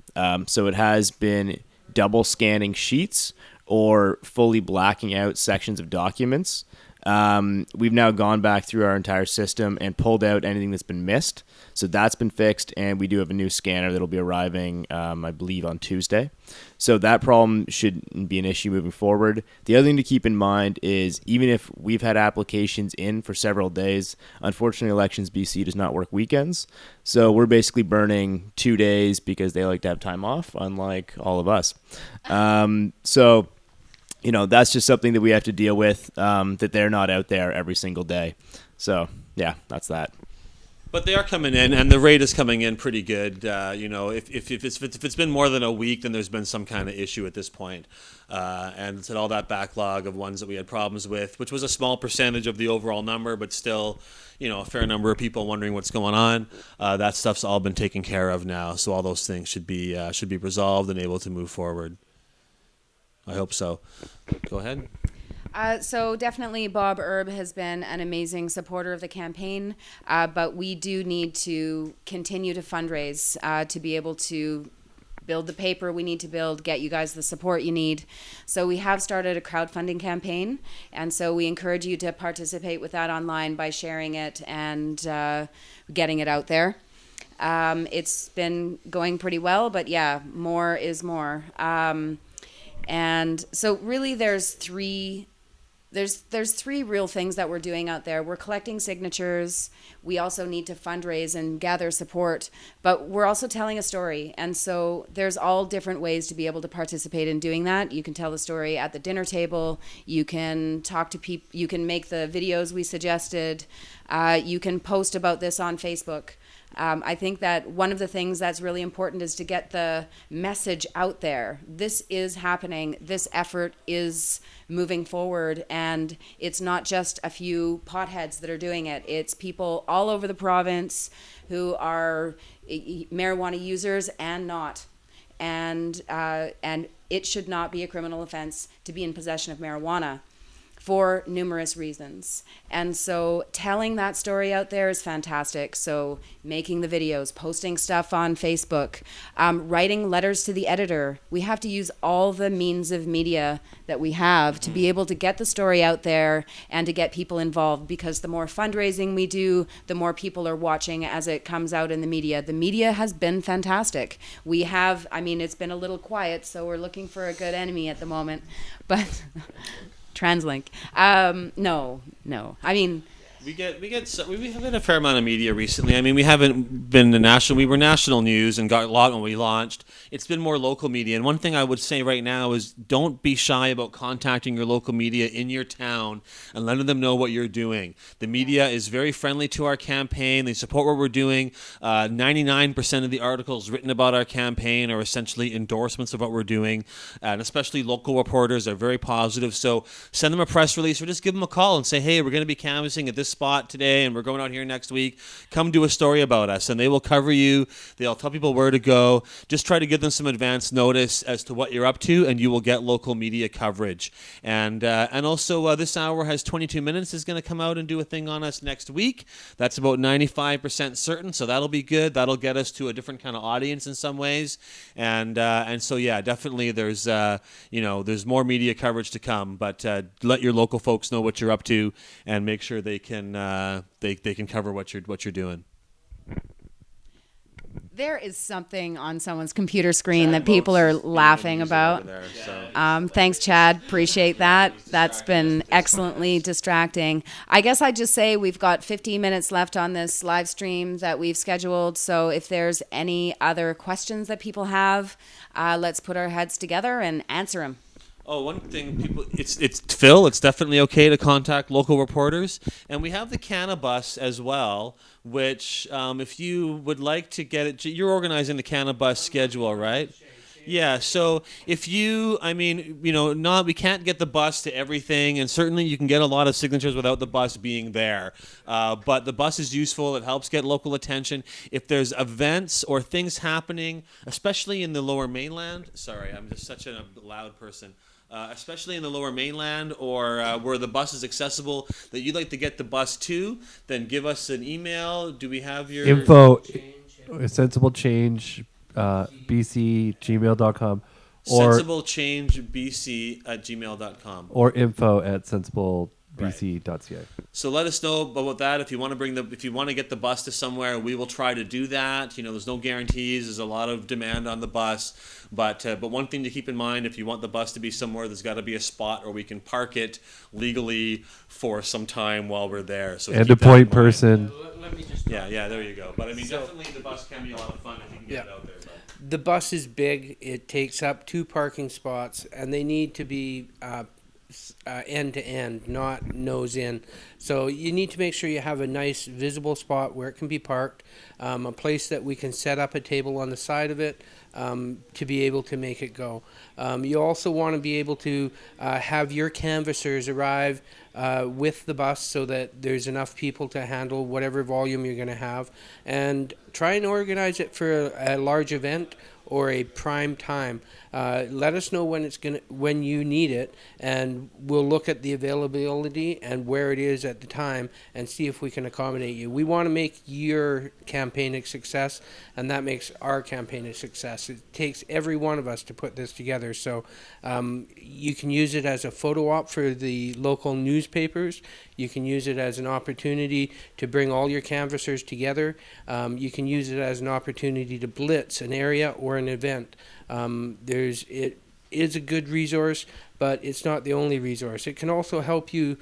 So it has been double scanning sheets or fully blacking out sections of documents. We've now gone back through our entire system and pulled out anything that's been missed. So that's been fixed, and we do have a new scanner that'll be arriving, I believe, on Tuesday. So that problem shouldn't be an issue moving forward. The other thing to keep in mind is even if we've had applications in for several days, unfortunately, Elections BC does not work weekends. So we're basically burning 2 days because they like to have time off, unlike all of us. So that's just something that we have to deal with, that they're not out there every single day. So, yeah, that's that. But they are coming in, and the rate is coming in pretty good. If it's been more than a week, then there's been some kind of issue at this point. And it's all that backlog of ones that we had problems with, which was a small percentage of the overall number, but still, a fair number of people wondering what's going on. That stuff's all been taken care of now, so all those things should be resolved and able to move forward. I hope so. Go ahead. So definitely Bob Erb has been an amazing supporter of the campaign, but we do need to continue to fundraise to be able to build the paper we need to build, get you guys the support you need. So we have started a crowdfunding campaign, and so we encourage you to participate with that online by sharing it and getting it out there. It's been going pretty well, but yeah, more is more. And so really there's three real things that we're doing out there. We're collecting signatures. We also need to fundraise and gather support, but we're also telling a story. And so there's all different ways to be able to participate in doing that. You can tell the story at the dinner table. You can talk to people. You can make the videos we suggested. You can post about this on Facebook. I think that one of the things that's really important is to get the message out there. This is happening. This effort is moving forward, and it's not just a few potheads that are doing it. It's people all over the province who are marijuana users and not. And it should not be a criminal offense to be in possession of marijuana, for numerous reasons. And so telling that story out there is fantastic. So making the videos, posting stuff on Facebook, writing letters to the editor. We have to use all the means of media that we have to be able to get the story out there and to get people involved, because the more fundraising we do, the more people are watching as it comes out in the media. The media has been fantastic. We have, it's been a little quiet, so we're looking for a good enemy at the moment, but TransLink. No. We have had a fair amount of media recently. We haven't been we were national news and got a lot when we launched. It's been more local media. And one thing I would say right now is don't be shy about contacting your local media in your town and letting them know what you're doing. The media is very friendly to our campaign. They support what we're doing. 99% of the articles written about our campaign are essentially endorsements of what we're doing. And especially local reporters are very positive. So send them a press release or just give them a call and say, hey, we're going to be canvassing at this spot today and we're going out here next week, come do a story about us, and they will cover you. They'll tell people where to go. Just try to give them some advance notice as to what you're up to, and you will get local media coverage. And also this hour has 22 Minutes is going to come out and do a thing on us next week. That's about 95% certain, so that'll be good. That'll get us to a different kind of audience in some ways. And so yeah, definitely there's there's more media coverage to come, but let your local folks know what you're up to and make sure they can cover what you're doing. There is something on someone's computer screen that people are laughing about. Thanks, Chad. Appreciate that. That's been excellently distracting. I guess I'd just say we've got 15 minutes left on this live stream that we've scheduled. So if there's any other questions that people have, let's put our heads together and answer them. Oh, one thing, it's Phil. It's definitely okay to contact local reporters, and we have the Cannabus as well. Which, if you would like to get it, you're organizing the Cannabus schedule, right? Yeah. So if you, we can't get the bus to everything, and certainly you can get a lot of signatures without the bus being there. But the bus is useful. It helps get local attention. If there's events or things happening, especially in the Lower Mainland. Sorry, I'm just such a loud person. Especially in the Lower Mainland or where the bus is accessible, that you'd like to get the bus to, then give us an email. Do we have your info? Sensible Change BC@gmail.com or sensiblechangebc@gmail.com or info@sensiblebc.ca. So let us know about that. If you want to get the bus to somewhere, we will try to do that. There's no guarantees. There's a lot of demand on the bus, but one thing to keep in mind: if you want the bus to be somewhere, there's got to be a spot where we can park it legally for some time while we're there. So and a point person. Let me just yeah, there you go. But definitely the bus can be a lot of fun if you can get it out there. The bus is big. It takes up 2 parking spots, and they need to be end to end, not nose in. So you need to make sure you have a nice visible spot where it can be parked, a place that we can set up a table on the side of it to be able to make it go. You also want to be able to have your canvassers arrive with the bus so that there's enough people to handle whatever volume you're going to have, and try and organize it for a large event or a prime time. Let us know when you need it, and we'll look at the availability and where it is at the time and see if we can accommodate you. We want to make your campaign a success, and that makes our campaign a success. It takes every one of us to put this together. So you can use it as a photo op for the local newspapers. You can use it as an opportunity to bring all your canvassers together. You can use it as an opportunity to blitz an area or an event. It is a good resource, but it's not the only resource. It can also help you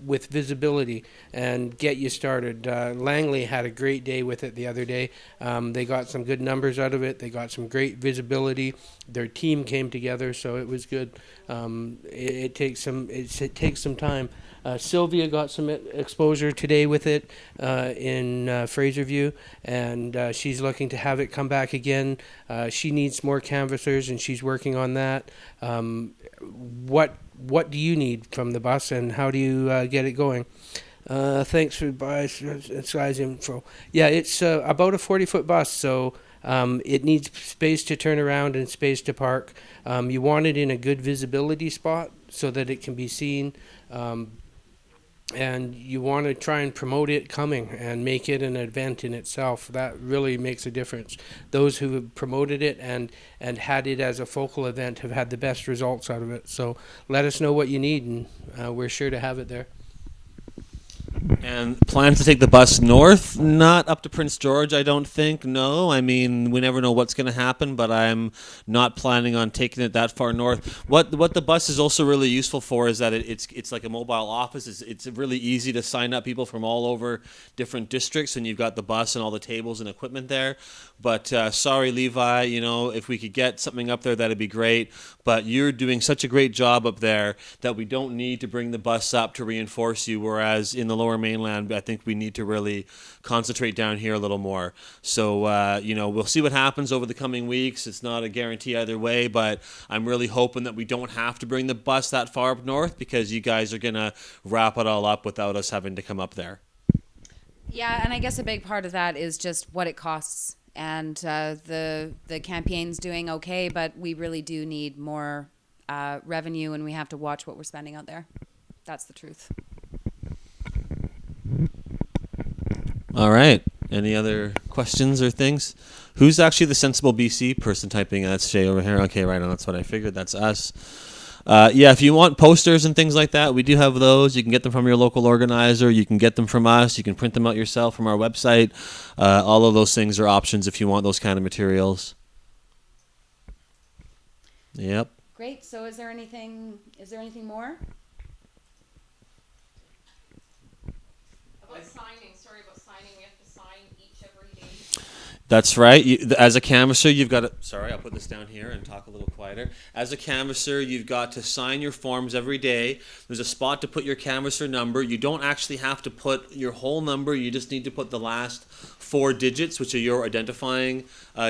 with visibility and get you started. Langley had a great day with it the other day. They got some good numbers out of it. They got some great visibility. Their team came together, so it was good. It takes some time. Sylvia got some exposure today with it in Fraserview, and she's looking to have it come back again. She needs more canvassers, and she's working on that. What do you need from the bus, and how do you get it going? Thanks for size info. Yeah, it's about a 40-foot bus, so it needs space to turn around and space to park. You want it in a good visibility spot so that it can be seen. And you want to try and promote it coming and make it an event in itself. That really makes a difference. Those who have promoted it and had it as a focal event have had the best results out of it. So let us know what you need, and we're sure to have it there. And plans to take the bus north? Not up to Prince George, I don't think. No, I mean, we never know what's going to happen, but I'm not planning on taking it that far north. What the bus is also really useful for is that it's like a mobile office. It's really easy to sign up people from all over different districts, and you've got the bus and all the tables and equipment there. But sorry, Levi, if we could get something up there, that'd be great. But you're doing such a great job up there that we don't need to bring the bus up to reinforce you, whereas in the Lower Lower Mainland. I think we need to really concentrate down here a little more. So, we'll see what happens over the coming weeks. It's not a guarantee either way, but I'm really hoping that we don't have to bring the bus that far up north, because you guys are going to wrap it all up without us having to come up there. Yeah, and I guess a big part of that is just what it costs. And the campaign's doing okay, but we really do need more revenue, and we have to watch what we're spending out there. That's the truth. All right. Any other questions or things? Who's actually the Sensible BC person typing? That's Shay over here. Okay, right on. That's what I figured. That's us. If you want posters and things like that, we do have those. You can get them from your local organizer. You can get them from us. You can print them out yourself from our website. All of those things are options if you want those kind of materials. Yep. Great. So is there anything more? About signing, we have to sign each every day. That's right. As a canvasser, you've got to... Sorry, I'll put this down here and talk a little quieter. As a canvasser, you've got to sign your forms every day. There's a spot to put your canvasser number. You don't actually have to put your whole number. You just need to put the last 4 digits, which are your identifying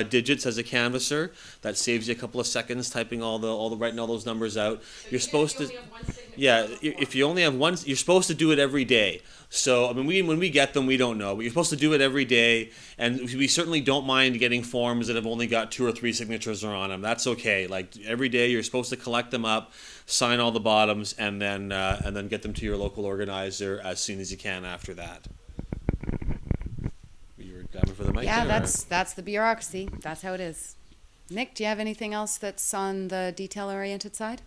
digits as a canvasser. That saves you a couple of seconds typing all the writing all those numbers out. So You're supposed to... only have one signature Yeah, on the form. if you only have one, you're supposed to do it every day. So, I mean, when we get them, we don't know. But you're supposed to do it every day. And we certainly don't mind getting forms that have only got 2 or 3 signatures on them. That's okay. Like, every day you're supposed to collect them up, sign all the bottoms, and then get them to your local organizer as soon as you can after that. You were grabbing for the mic Yeah, there, or? that's the bureaucracy. That's how it is. Nick, do you have anything else that's on the detail-oriented side?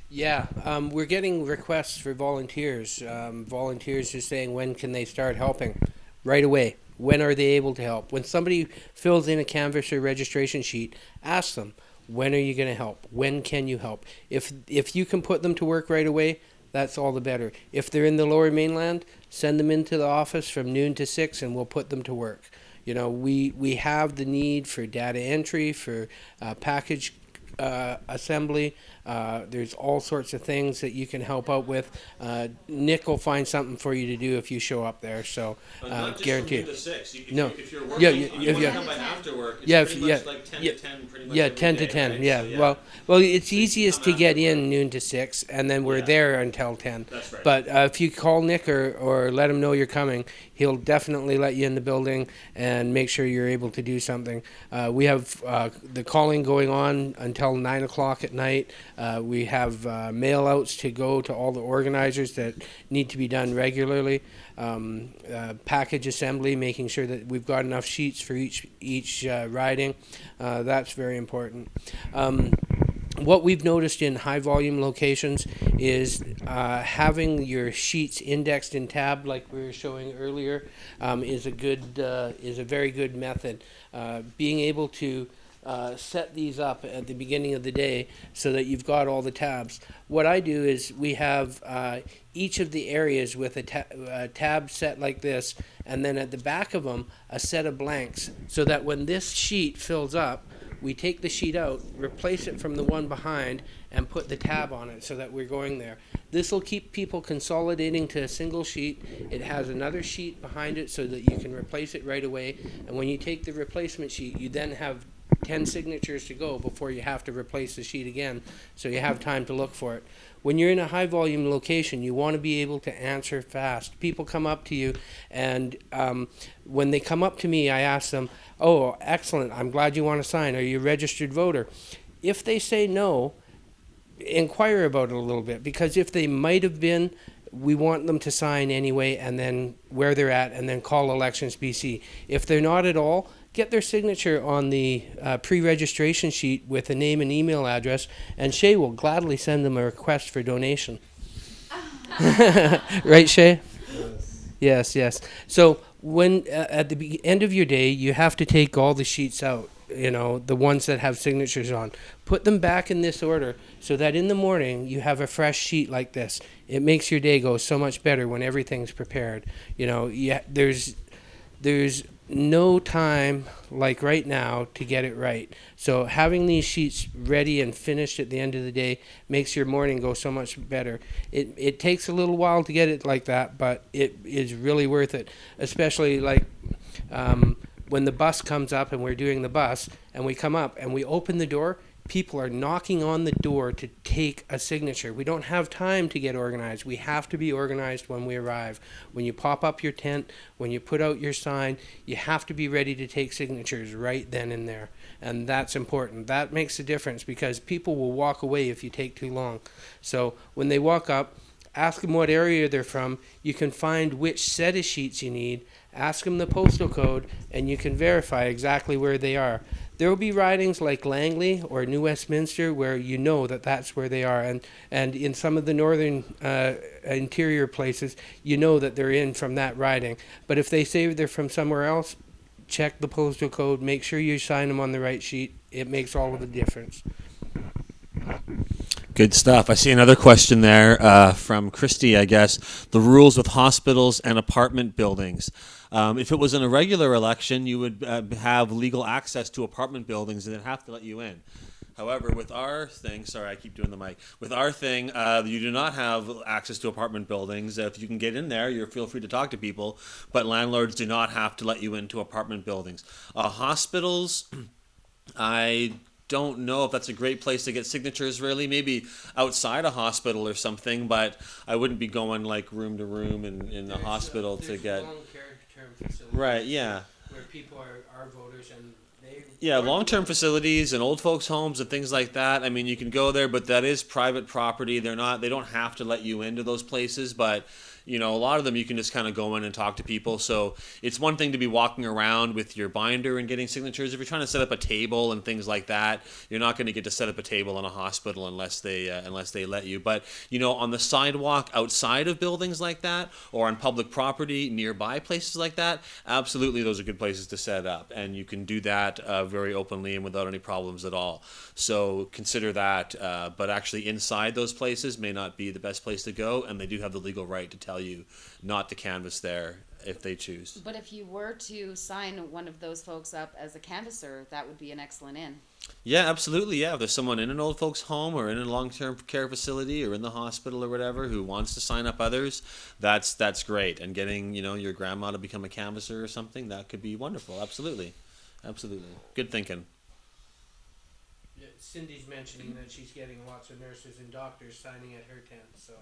Yeah, we're getting requests for volunteers. Volunteers are saying, when can they start helping? Right away. When are they able to help? When somebody fills in a canvasser registration sheet, ask them, when are you going to help? When can you help? If you can put them to work right away, that's all the better. If they're in the Lower Mainland, send them into the office from noon to 6 and we'll put them to work. You know, we have the need for data entry, for package assembly. There's all sorts of things that you can help out with. Nick will find something for you to do if you show up there. So Not just guarantee from noon it. to 6. No. If you're working, Yeah, you yeah, want yeah. to come by after work. It's Yeah, pretty yeah, much like 10 yeah, to 10 pretty much Yeah, every 10 to day, 10. right? Yeah. So, Well, it's you can easiest come to get after in work. noon to 6, and then we're Yeah. there until 10. That's right. But if you call Nick or let him know you're coming, he'll definitely let you in the building and make sure you're able to do something. We have the calling going on until 9 o'clock at night. We have mail outs to go to all the organizers that need to be done regularly. Package assembly, making sure that we've got enough sheets for each riding. That's very important. What we've noticed in high volume locations is having your sheets indexed in tab, like we were showing earlier, is a very good method. Being able to set these up at the beginning of the day so that you've got all the tabs. What I do is we have each of the areas with a tab set like this, and then at the back of them a set of blanks, so that when this sheet fills up, we take the sheet out, replace it from the one behind, and put the tab on it so that we're going there. This will keep people consolidating to a single sheet. It has another sheet behind it so that you can replace it right away. And when you take the replacement sheet, you then have 10 signatures to go before you have to replace the sheet again, so you have time to look for it. When you're in a high volume location, you want to be able to answer fast. People come up to you, and when they come up to me, I ask them, "Oh, excellent, I'm glad you want to sign. Are you a registered voter?" If they say no, inquire about it a little bit, because if they might have been, we want them to sign anyway, and then where they're at, and then call Elections BC. If they're not at all, get their signature on the pre-registration sheet with a name and email address, and Shay will gladly send them a request for donation. Right, Shay? Yes. So when at the end of your day, you have to take all the sheets out, you know, the ones that have signatures on. Put them back in this order so that in the morning you have a fresh sheet like this. It makes your day go so much better when everything's prepared. You know, there's no time like right now to get it right. So having these sheets ready and finished at the end of the day makes your morning go so much better. It takes a little while to get it like that, but it is really worth it, especially like when the bus comes up and we're doing the bus and we come up and we open the door. People are knocking on the door to take a signature. We don't have time to get organized. We have to be organized when we arrive. When you pop up your tent, when you put out your sign, you have to be ready to take signatures right then and there. And that's important. That makes a difference because people will walk away if you take too long. So when they walk up, ask them what area they're from. You can find which set of sheets you need. Ask them the postal code, and you can verify exactly where they are. There will be ridings like Langley or New Westminster where you know that that's where they are, and in some of the northern interior places, you know that they're in from that riding. But if they say they're from somewhere else, check the postal code. Make sure you sign them on the right sheet. It makes all of the difference. Good stuff. I see another question there from Christy, I guess. The rules with hospitals and apartment buildings. If it was in a regular election, you would have legal access to apartment buildings and they'd have to let you in. However, with our thing, sorry, I keep doing the mic. With our thing, you do not have access to apartment buildings. If you can get in there, you feel free to talk to people, but landlords do not have to let you into apartment buildings. Hospitals, I don't know if that's a great place to get signatures, really. Maybe outside a hospital or something, but I wouldn't be going like room to room in the hospital to get. Long-term facilities. Right, yeah. Where people are voters and they. Yeah, long-term facilities and old folks' homes and things like that. I mean, you can go there, but that is private property. They don't have to let you into those places, but you know, a lot of them you can just kind of go in and talk to people. So it's one thing to be walking around with your binder and getting signatures. If you're trying to set up a table and things like that, you're not going to get to set up a table in a hospital unless they let you. But you know, on the sidewalk outside of buildings like that, or on public property nearby places like that, absolutely, those are good places to set up, and you can do that very openly and without any problems at all. So consider that. But actually, inside those places may not be the best place to go, and they do have the legal right to tell you not to canvass there if they choose. But if you were to sign one of those folks up as a canvasser, that would be an excellent in. Yeah, absolutely. Yeah, if there's someone in an old folks' home or in a long-term care facility or in the hospital or whatever who wants to sign up others, that's great. And getting your grandma to become a canvasser or something, that could be wonderful. Absolutely, good thinking. Cindy's mentioning that she's getting lots of nurses and doctors signing at her tent, so.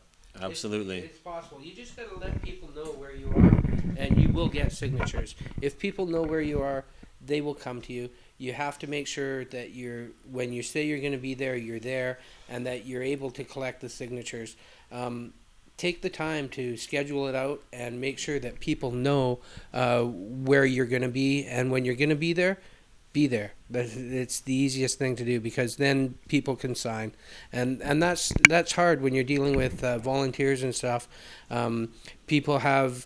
Absolutely. It's possible. You just got to let people know where you are, and you will get signatures. If people know where you are, they will come to you. You have to make sure that when you say you're going to be there, you're there, and that you're able to collect the signatures. Take the time to schedule it out and make sure that people know where you're going to be, and when you're going to be there, be there. It's the easiest thing to do because then people can sign, and that's hard when you're dealing with volunteers and stuff. People have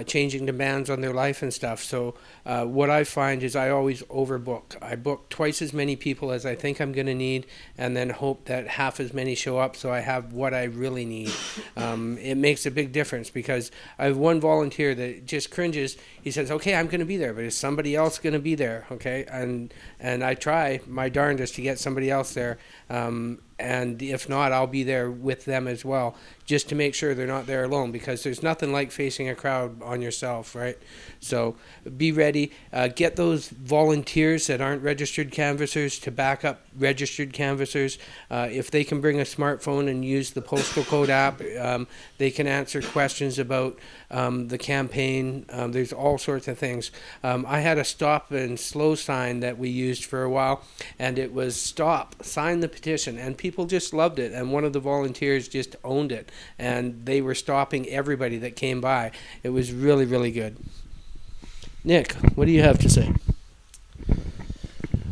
changing demands on their life and stuff. So what I find is I always overbook. I book twice as many people as I think I'm going to need, and then hope that half as many show up so I have what I really need. It makes a big difference because I have one volunteer that just cringes. He says, okay, I'm going to be there, but is somebody else going to be there? Okay, and I try my darndest to get somebody else there. And if not, I'll be there with them as well, just to make sure they're not there alone, because there's nothing like facing a crowd on yourself, right? So be ready. Get those volunteers that aren't registered canvassers to back up registered canvassers. If they can bring a smartphone and use the postal code app, they can answer questions about the campaign. There's all sorts of things. I had a stop and slow sign that we used for a while, and it was stop, sign the petition, and people just loved it, and one of the volunteers just owned it, and they were stopping everybody that came by. It was really, really good. Nick, what do you have to say?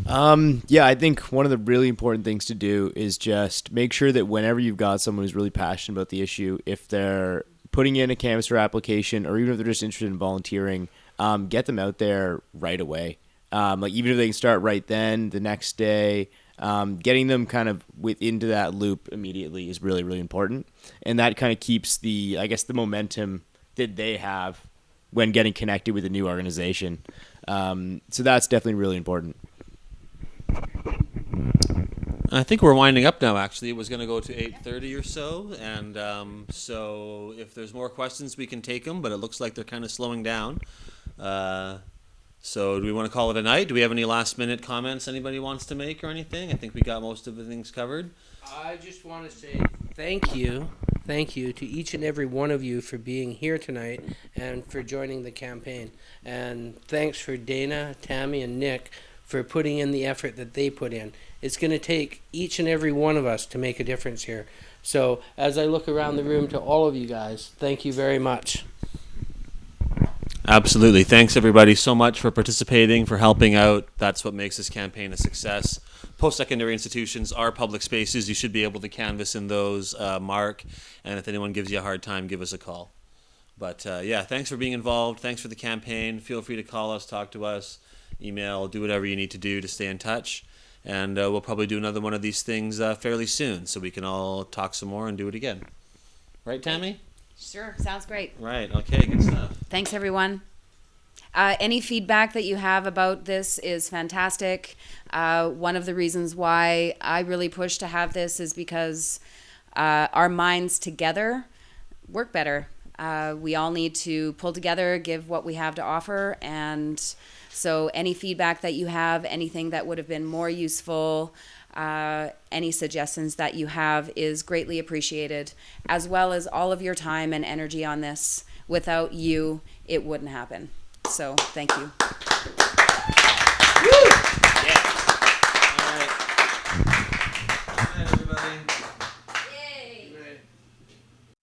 Yeah, I think one of the really important things to do is just make sure that whenever you've got someone who's really passionate about the issue, if they're putting in a canvasser application or even if they're just interested in volunteering, get them out there right away. Like even if they can start right then, the next day, getting them kind of into that loop immediately is really, really important. And that kind of keeps the momentum that they have when getting connected with a new organization. So that's definitely really important. I think we're winding up now. Actually, it was going to go to 8:30 or so, and so if there's more questions, we can take them. But it looks like they're kind of slowing down. So do we want to call it a night? Do we have any last-minute comments anybody wants to make or anything? I think we got most of the things covered. I just want to say thank you to each and every one of you for being here tonight and for joining the campaign. And thanks for Dana, Tammy, and Nick for putting in the effort that they put in. It's going to take each and every one of us to make a difference here. So as I look around the room to all of you guys, thank you very much. Absolutely. Thanks, everybody, so much for participating, for helping out. That's what makes this campaign a success. Post-secondary institutions are public spaces. You should be able to canvass in those, Mark. And if anyone gives you a hard time, give us a call. But, yeah, thanks for being involved. Thanks for the campaign. Feel free to call us, talk to us, email, do whatever you need to do to stay in touch. And we'll probably do another one of these things fairly soon so we can all talk some more and do it again. Right, Tammy? Sure, sounds great. Right, okay, good stuff. Thanks, everyone. Any feedback that you have about this is fantastic. One of the reasons why I really push to have this is because our minds together work better. We all need to pull together, give what we have to offer, and so any feedback that you have, anything that would have been more useful, any suggestions that you have is greatly appreciated, as well as all of your time and energy on this. Without you, it wouldn't happen. So thank you.